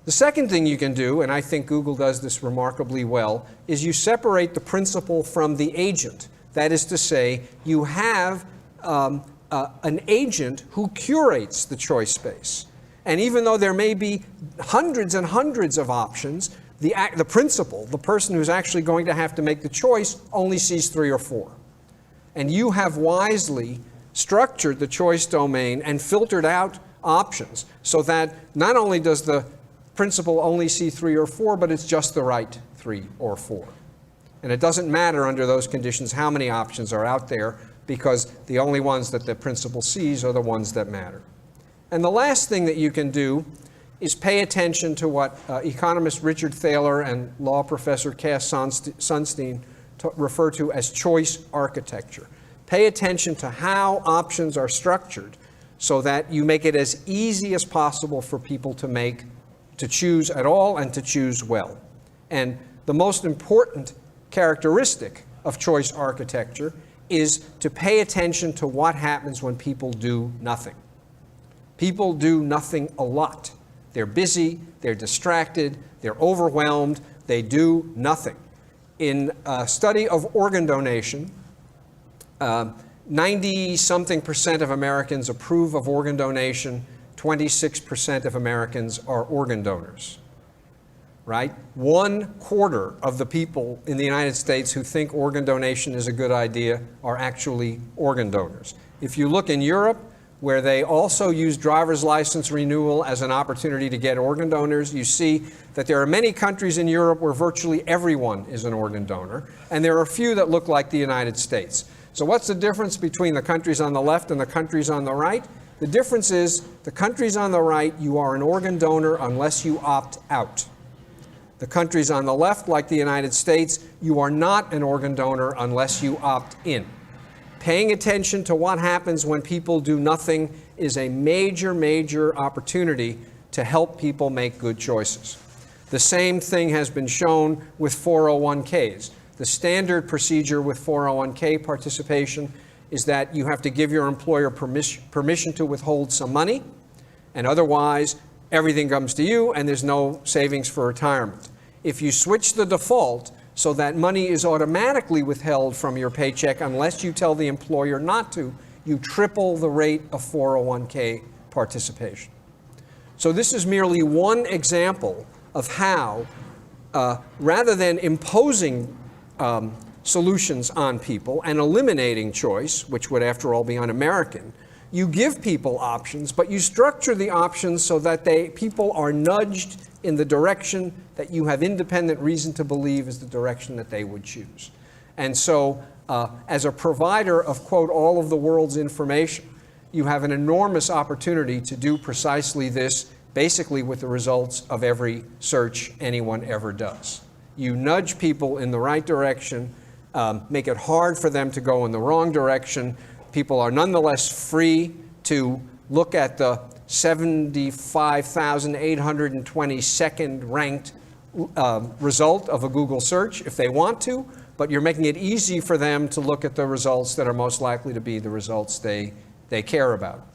The second thing you can do, and I think Google does this remarkably well, is you separate the principal from the agent. That is to say, you have an agent who curates the choice space. And even though there may be hundreds and hundreds of options, the principal, the person who's actually going to have to make the choice, only sees 3 or 4. And you have wisely structured the choice domain and filtered out options so that not only does the principal only see 3 or 4, but it's just the right 3 or 4. And it doesn't matter under those conditions how many options are out there, because the only ones that the principal sees are the ones that matter. And the last thing that you can do is pay attention to what economist Richard Thaler and law professor Cass Sunstein refer to as choice architecture. Pay attention to how options are structured so that you make it as easy as possible for people to choose at all and to choose well. And the most important characteristic of choice architecture is to pay attention to what happens when people do nothing. People do nothing a lot. They're busy, they're distracted, they're overwhelmed, they do nothing. In a study of organ donation, 90-something% of Americans approve of organ donation, 26% of Americans are organ donors, right? 1/4 of the people in the United States who think organ donation is a good idea are actually organ donors. If you look in Europe, where they also use driver's license renewal as an opportunity to get organ donors, you see that there are many countries in Europe where virtually everyone is an organ donor, and there are a few that look like the United States. So what's the difference between the countries on the left and the countries on the right? The difference is the countries on the right, you are an organ donor unless you opt out. The countries on the left, like the United States, you are not an organ donor unless you opt in. Paying attention to what happens when people do nothing is a major, major opportunity to help people make good choices. The same thing has been shown with 401ks. The standard procedure with 401k participation is that you have to give your employer permission to withhold some money, and otherwise everything comes to you and there's no savings for retirement. If you switch the default so that money is automatically withheld from your paycheck unless you tell the employer not to, you triple the rate of 401k participation. So this is merely one example of how, rather than imposing solutions on people and eliminating choice, which would after all be un-American, you give people options, but you structure the options so that people are nudged in the direction that you have independent reason to believe is the direction that they would choose. And so, as a provider of, quote, all of the world's information, you have an enormous opportunity to do precisely this, basically with the results of every search anyone ever does. You nudge people in the right direction, make it hard for them to go in the wrong direction. People are nonetheless free to look at the 75,822nd ranked result of a Google search if they want to, but you're making it easy for them to look at the results that are most likely to be the results they care about.